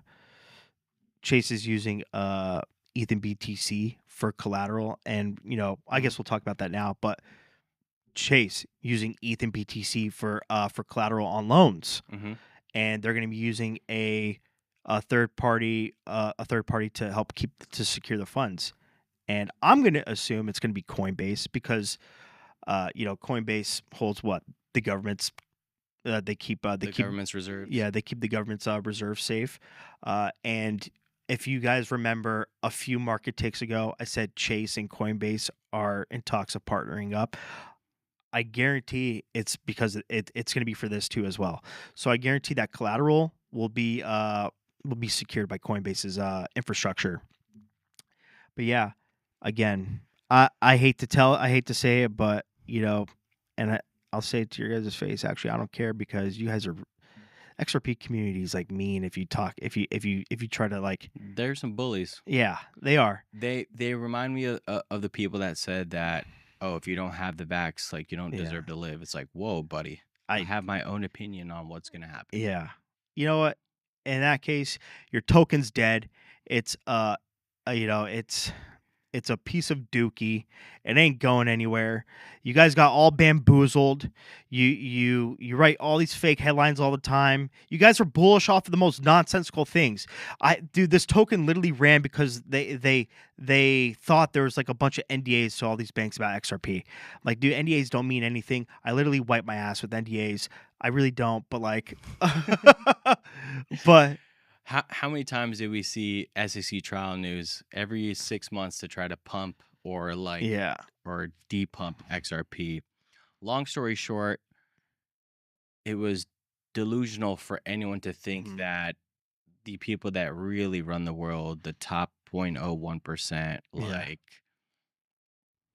using Ethan BTC for collateral, and I guess we'll talk about that now, but Chase using Ethan BTC for collateral on loans, and they're going to be using a third party to help secure the funds. And I'm going to assume it's going to be Coinbase because Coinbase holds what the government's they keep government's reserves. Yeah, they keep the government's reserves safe. And if you guys remember a few market takes ago, I said Chase and Coinbase are in talks of partnering up. I guarantee it's because it's going to be for this too as well. So I guarantee that collateral will be secured by Coinbase's infrastructure. But yeah, again, I hate to say it, but and I'll say it to your guys' face. Actually, I don't care because you guys are XRP community is like mean. If you try to like, there's some bullies. Yeah, they are. They remind me of the people that said that, oh, if you don't have the backs, like you don't deserve to live. It's like, whoa, buddy. I have my own opinion on what's gonna happen. Yeah, you know what? In that case, your token's dead. It's it's a piece of dookie. It ain't going anywhere. You guys got all bamboozled. You write all these fake headlines all the time. You guys are bullish off of the most nonsensical things. This token literally ran because they thought there was like a bunch of NDAs to all these banks about XRP. Like, dude, NDAs don't mean anything. I literally wipe my ass with NDAs. I really don't, but like, but. How many times did we see SEC trial news every 6 months to try to pump or depump XRP? Long story short, it was delusional for anyone to think that the people that really run the world, the top 0.01%,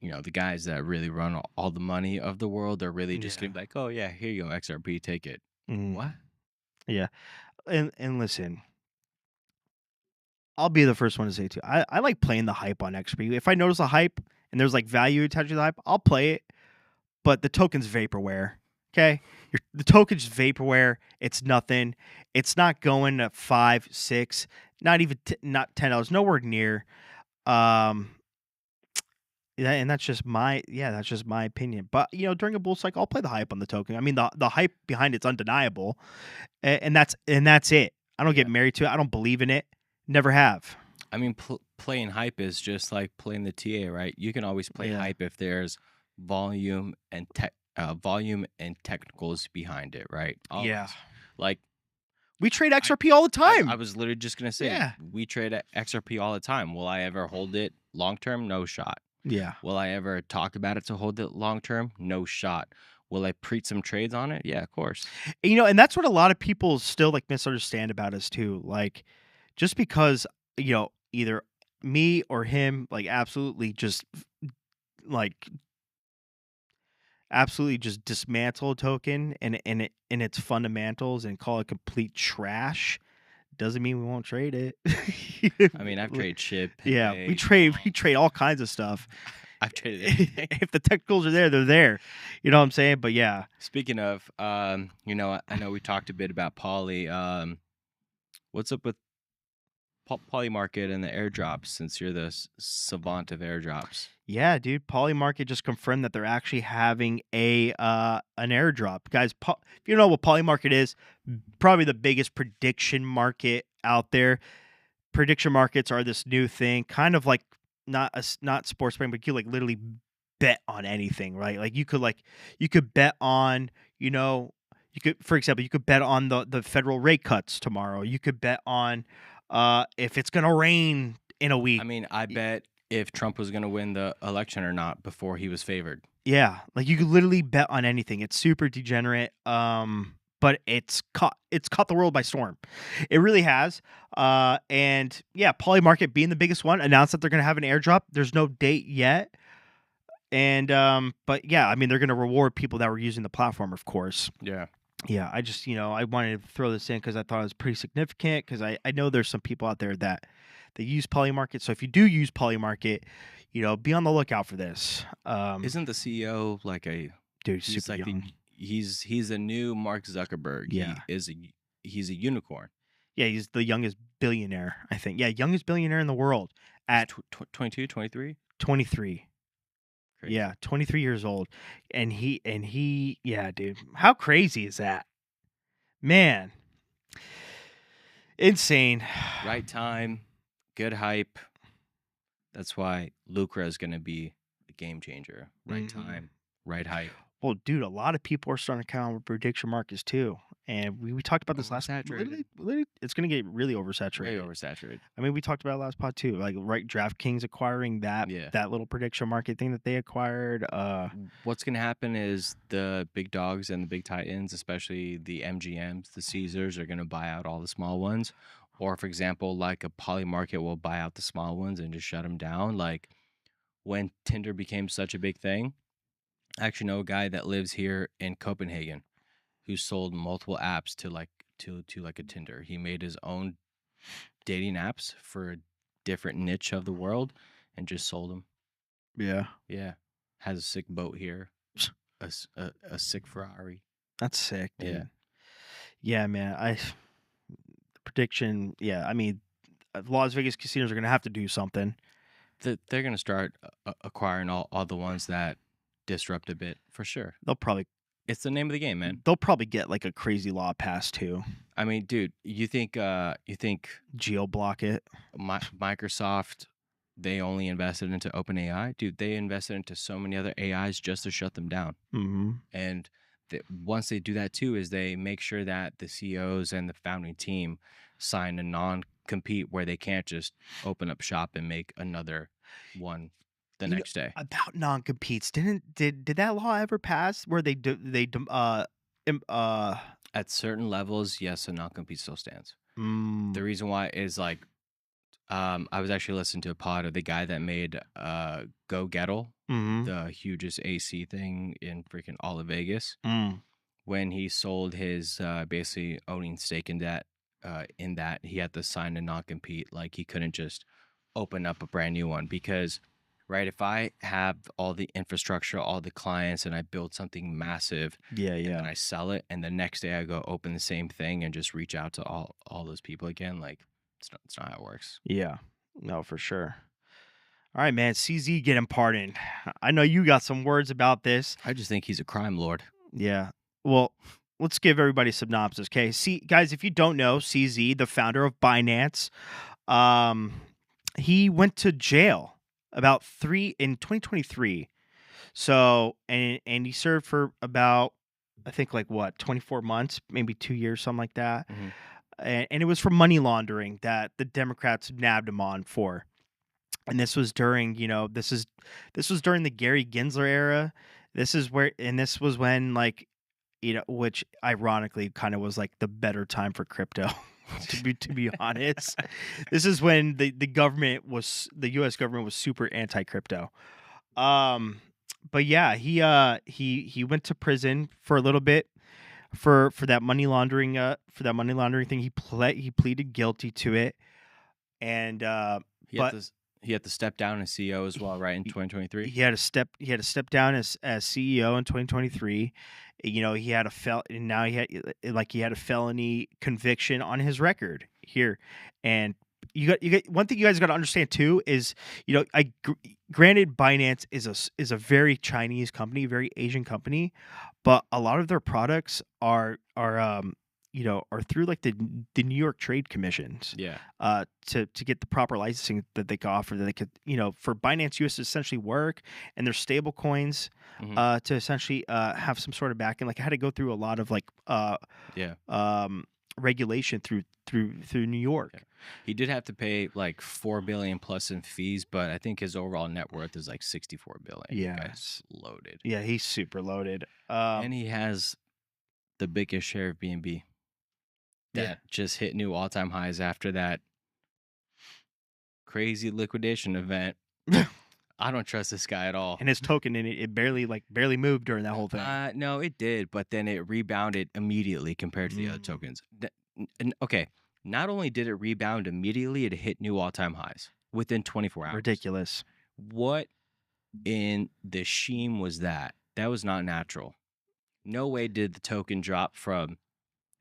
the guys that really run all the money of the world, are really just gonna be like, oh yeah, here you go, XRP, take it. What? Yeah, and listen. I'll be the first one to say too. I like playing the hype on XRP. If I notice a hype and there's like value attached to the hype, I'll play it. But the token's vaporware. Okay, the token's vaporware. It's nothing. It's not going to 5, 6, not even not $10. Nowhere near. And that's just my opinion. But during a bull cycle, I'll play the hype on the token. I mean, the hype behind it's undeniable, and that's it. I don't get Yeah. married to it. I don't believe in it. Never have. I mean, playing hype is just like playing the TA, right? You can always play Yeah. hype if there's volume and technicals behind it, right? Always. Yeah. Like We trade XRP all the I time. was literally just gonna say, Yeah. we trade at XRP all the time. Will I ever hold it long term? No shot. Yeah. Will I ever talk about it to hold it long term? No shot. Will I preach some trades on it? Yeah, of course. And that's what a lot of people still like misunderstand about us too. Like, just because either me or him like like absolutely just dismantle a token and its fundamentals and call it complete trash doesn't mean we won't trade it. I mean, I've traded ship. Yeah, we Pepe, trade all kinds of stuff. I've traded everything. If the technicals are there, they're there. You know what I'm saying? But yeah. Speaking of, I know we talked a bit about Poly. What's up with Polymarket and the airdrops? Since you're the savant of airdrops. Yeah, dude. Polymarket just confirmed that they're actually having an airdrop, guys. If you know what Polymarket is, probably the biggest prediction market out there. Prediction markets are this new thing, kind of like not sports betting, but you like literally bet on anything, right? Like you could bet on for example, you could bet on the federal rate cuts tomorrow. You could bet on if it's gonna rain in a week. I mean, I bet if Trump was going to win the election or not before he was favored. Yeah, like you could literally bet on anything. It's super degenerate. But it's caught the world by storm. It really has. And yeah, Polymarket being the biggest one announced that they're going to have an airdrop. There's no date yet. And but yeah, I mean they're going to reward people that were using the platform, of course. Yeah. Yeah, I just I wanted to throw this in because I thought it was pretty significant because I know there's some people out there that they use Polymarket. So if you do use Polymarket, be on the lookout for this. Isn't the CEO like a dude he's super like young? He's a new Mark Zuckerberg. Yeah. He's a unicorn. Yeah, he's the youngest billionaire, I think. Yeah, youngest billionaire in the world at 22, 23? 23. Crazy. Yeah, 23 years old. And he yeah, dude. How crazy is that? Man. Insane. Right time, good hype. That's why Lucra is going to be a game changer. Right time, right hype. Well, dude, a lot of people are starting to count with prediction markets too. And we talked about this last Oversaturated. literally, it's going to get really oversaturated. Way oversaturated. I mean, we talked about it last pod too. Like, right, DraftKings acquiring that little prediction market thing that they acquired. What's going to happen is the big dogs and the big titans, especially the MGMs, the Caesars, are going to buy out all the small ones. Or, for example, like a Polymarket will buy out the small ones and just shut them down. Like when Tinder became such a big thing, I actually know a guy that lives here in Copenhagen who sold multiple apps to like a Tinder. He made his own dating apps for a different niche of the world and just sold them. Yeah. Yeah. Has a sick boat here. A sick Ferrari. That's sick, dude. Yeah. Yeah, man. Prediction, yeah. I mean, Las Vegas casinos are going to have to do something. They're going to start acquiring all the ones that disrupt a bit, for sure. It's the name of the game, man. They'll probably get like a crazy law passed too. I mean, dude, you think geo-block it? Microsoft, they only invested into OpenAI? Dude, they invested into so many other AIs just to shut them down. Mm-hmm. And once they do that too, is they make sure that the CEOs and the founding team sign a non-compete where they can't just open up shop and make another one the next day. About non-competes, did that law ever pass where at certain levels, yes, a non-compete still stands. The reason why is like I was actually listening to a pod of the guy that made Go Gettle, the hugest AC thing in freaking all of Vegas. When he sold his basically owning stake in that he had to sign a non-compete. Like he couldn't just open up a brand new one because, right, if I have all the infrastructure, all the clients, and I build something massive, and then I sell it, and the next day I go open the same thing and just reach out to all those people again, like it's not how it works. Yeah, no, for sure. All right, man. CZ getting pardoned. I know you got some words about this. I just think he's a crime lord. Yeah. Well, let's give everybody a synopsis. Okay. See, guys, if you don't know, CZ, the founder of Binance, um, he went to jail about three in 2023. So, and he served for about, I think, like what, 24 months, maybe 2 years, something like that. Mhm. And it was for money laundering that the Democrats nabbed him on for. And this was during, this was during the Gary Gensler era. This was when, like, which ironically kind of was like the better time for crypto. To be honest, this is when the U.S. government was super anti crypto. Um, but yeah, he went to prison for a little bit for that money laundering thing. He pleaded guilty to it, and He had but to he had to step down as CEO as well, right, in he 2023? he had to step down as CEO in 2023. He had and now he had a felony conviction on his record here. And you got one thing you guys got to understand too is, granted, Binance is a very Chinese company, very Asian company, but a lot of their products are through like the New York Trade Commissions, Yeah. to get the proper licensing that they could offer, that they could, for Binance US to essentially work, and their stable coins Mhm. to essentially have some sort of backing. Like, I had to go through a lot of like Yeah. regulation through New Yeah. York. He did have to pay like 4 billion plus in fees, but I think his overall net worth is like 64 billion. The Yeah. guy's loaded. Yeah, he's super loaded. And he has the biggest share of BNB Yeah. that just hit new all-time highs after that crazy liquidation event. I don't trust this guy at all. And his token in it barely moved during that whole thing. No, it did, but then it rebounded immediately compared to the other tokens. Okay, not only did it rebound immediately, it hit new all-time highs within 24 hours. Ridiculous. What in the sheen was that? That was not natural. No way did the token drop from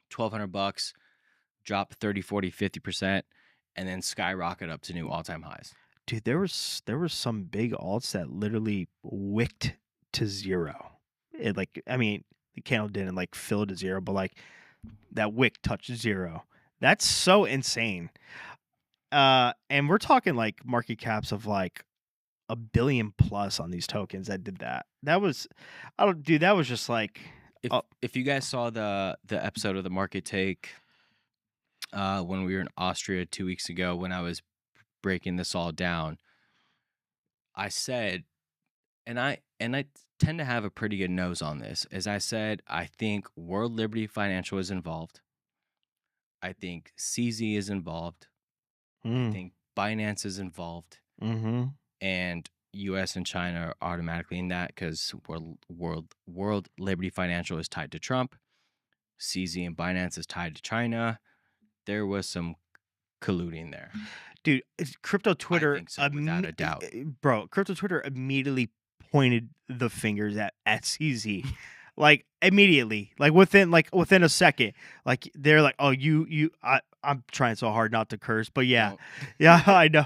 $1,200, drop 30, 40, 50%, and then skyrocket up to new all-time highs. Dude, there was some big alts that literally wicked to zero. The candle didn't like fill to zero, but like that wick touched zero. That's so insane. And we're talking like market caps of like $1 billion plus on these tokens that did that. That was, I don't, dude. That was just like, If you guys saw the episode of the Market Take when we were in Austria 2 weeks ago, when I was breaking this all down, I said, and I tend to have a pretty good nose on this. As I said, I think World Liberty Financial is involved. I think CZ is involved. I think Binance is involved, and U.S. and China are automatically in that because World Liberty Financial is tied to Trump. CZ and Binance is tied to China. There was some colluding there. dude, crypto Twitter, I think so, without a doubt. bro. Crypto Twitter immediately pointed the fingers at CZ, like immediately, like within a second, like they're like, oh, I'm trying so hard not to curse, but yeah, Don't. yeah, I know.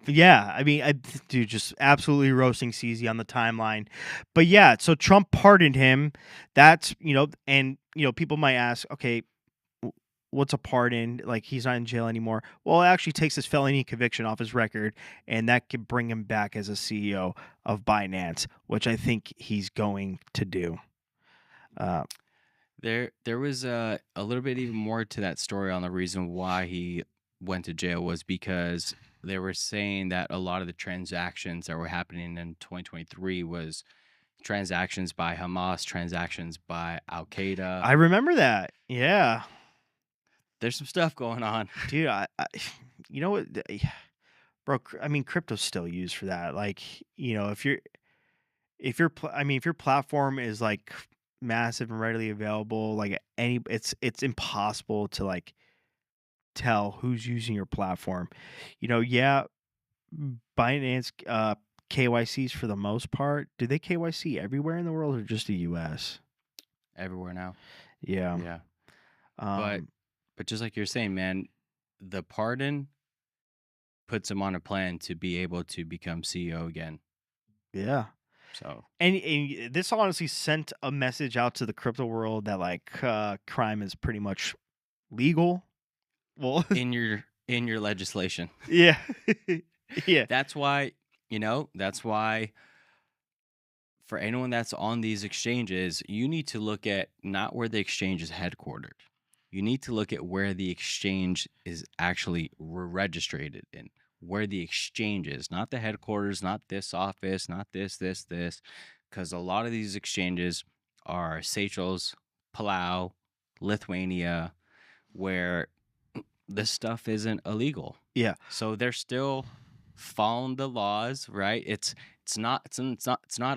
Yeah, I mean, dude, just absolutely roasting CZ on the timeline, but yeah, so Trump pardoned him. That's and people might ask, okay, what's a pardon? Like, he's not in jail anymore. Well, it actually takes his felony conviction off his record, and that could bring him back as a CEO of Binance, which I think he's going to do. There was a little bit even more to that story on the reason why he went to jail was because they were saying that a lot of the transactions that were happening in 2023 was transactions by Hamas, transactions by Al Qaeda. I remember that. Yeah, There's some stuff going on. dude. You know what, bro? I mean, crypto's still used for that. Like, if your platform is like massive and readily available, like it's impossible to like tell who's using your platform. Yeah, Binance KYCs for the most part. Do they KYC everywhere in the world or just the US? Everywhere now. Yeah. Yeah. But just like you're saying, man, the pardon puts him on a plan to be able to become CEO again. Yeah. So And this honestly sent a message out to the crypto world that like crime is pretty much legal. Well, in your legislation. yeah. Yeah. That's why, that's why for anyone that's on these exchanges, you need to look at not where the exchange is headquartered. You need to look at where the exchange is actually registered in, where the exchange is, not the headquarters, not this office, not this, because a lot of these exchanges are Seychelles, Palau, Lithuania, where this stuff isn't illegal. Yeah. So they're still following the laws, right? It's not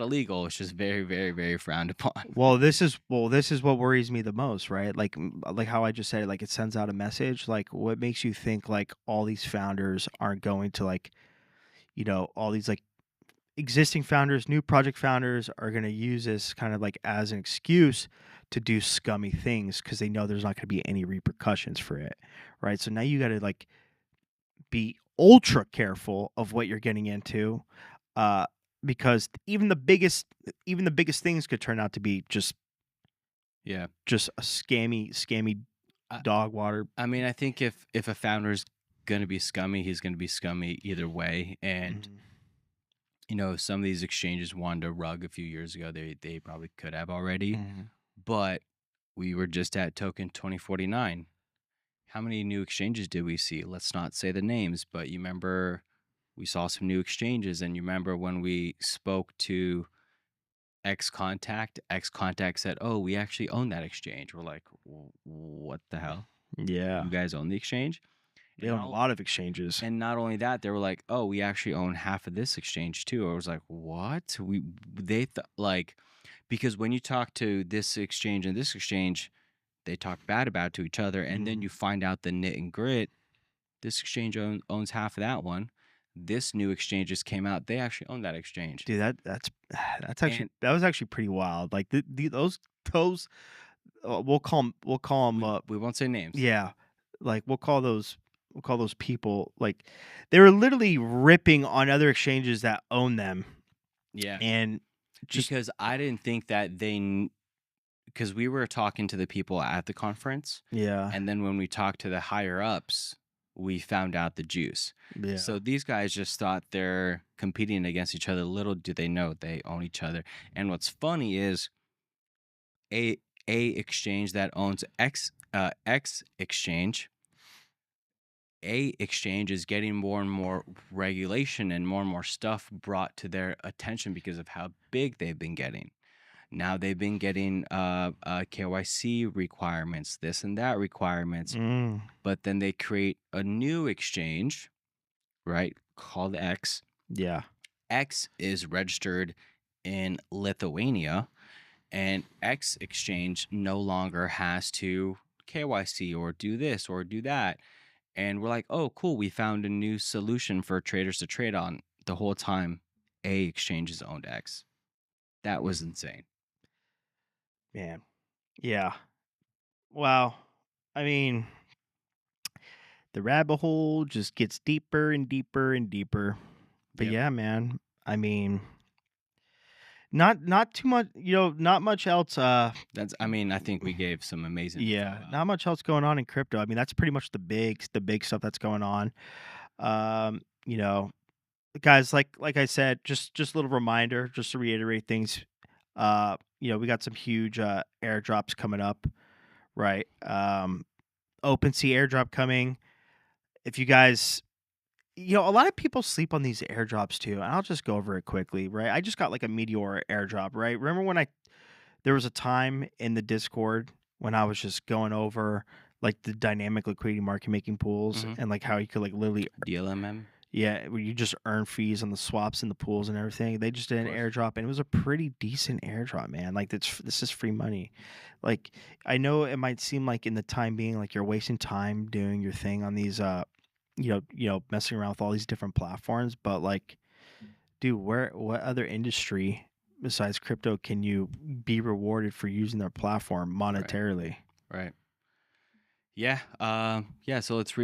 illegal. It's just very, very, very frowned upon. Well, this is what worries me the most, right? Like how I just said, like it sends out a message. Like, what makes you think like all these founders aren't going to like, all these like existing founders, new project founders are going to use this kind of like as an excuse to do scummy things because they know there's not going to be any repercussions for it, right? So now you got to like be ultra careful of what you're getting into, uh, because even the biggest things could turn out to be just Yeah. a scammy I, dog water. I mean, I think if a founder's gonna be scummy, he's gonna be scummy either way. And some of these exchanges wanted a rug a few years ago. They probably could have already, but we were just at token 2049. How many new exchanges did we see? Let's not say the names, but you remember we saw some new exchanges, and you remember when we spoke to X Contact said, "Oh, we actually own that exchange." We're like, "What the hell? Yeah, You guys own the exchange?" they own a lot of exchanges. And not only that, they were like, "Oh, we actually own half of this exchange too." I was like, "What?" Like, because when you talk to this exchange and this exchange, they talk bad about to each other, and then you find out the nit and grit. This exchange owns half of that one. This new exchange just came out. They actually own that exchange. Dude, that was actually pretty wild. Like those we'll call them We won't say names. yeah, like we'll call those people like they were literally ripping on other exchanges that own them. Yeah, And just because I didn't think that because we were talking to the people at the conference, yeah, and then when we talked to the higher ups, we found out the juice. yeah. So these guys just thought they're competing against each other. Little do they know they own each other. And what's funny is a exchange that owns X exchange. A exchange is getting more and more regulation and more stuff brought to their attention because of how big they've been getting. Now they've been getting KYC requirements, this and that requirements, but then they create a new exchange, right, called X. Yeah. X is registered in Lithuania, and X exchange no longer has to KYC or do this or do that. And we're like, "Oh, cool, we found a new solution for traders to trade on." The whole time, A exchange is owned X. That was insane. Man. Yeah. Wow. I mean, the rabbit hole just gets deeper and deeper and deeper. But Yep. yeah, man. I mean, not too much, not much else. I think we gave some amazing info Yeah, out. not much else going on in crypto. I mean, that's pretty much the big stuff that's going on. You know, guys, like I said, just a little reminder, just to reiterate things. We got some huge airdrops coming up, right? OpenSea airdrop coming. If you guys, a lot of people sleep on these airdrops too, and I'll just go over it quickly, right? I just got like a meteor airdrop, right? Remember when there was a time in the Discord when I was just going over like the dynamic liquidity market making pools and like how you could like literally DLMM. yeah, where you just earn fees on the swaps and the pools and everything. They just did an airdrop, and it was a pretty decent airdrop, man. Like this is free money. Like I know it might seem like in the time being, like you're wasting time doing your thing on these, messing around with all these different platforms. But like, dude, what other industry besides crypto can you be rewarded for using their platform monetarily? Right. Yeah. Yeah. So let's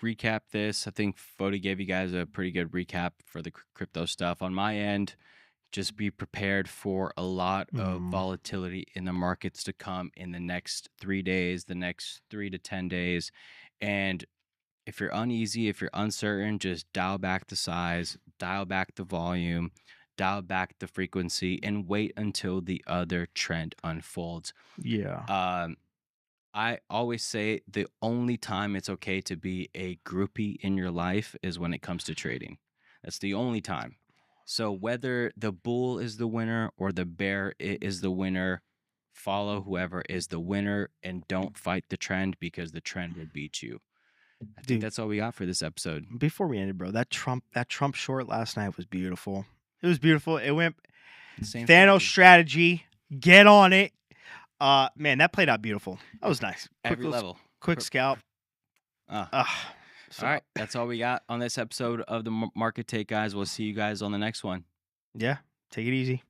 recap this. I think Fody gave you guys a pretty good recap for the crypto stuff. On my end, just be prepared for a lot of volatility in the markets to come in the next 3 days, the next 3 to 10 days. And if you're uneasy, if you're uncertain, just dial back the size, dial back the volume, dial back the frequency, and wait until the other trend unfolds. Yeah. I always say the only time it's okay to be a groupie in your life is when it comes to trading. That's the only time. So whether the bull is the winner or the bear is the winner, follow whoever is the winner and don't fight the trend because the trend will beat you. I think Dude, that's all we got for this episode. before we ended, bro, that Trump short last night was beautiful. It was beautiful. It went Same Thanos strategy. Get on it. Man, that played out beautiful. That was nice. Every level. Quick scalp. All right, that's all we got on this episode of the Market Take, guys. We'll see you guys on the next one. Yeah, take it easy.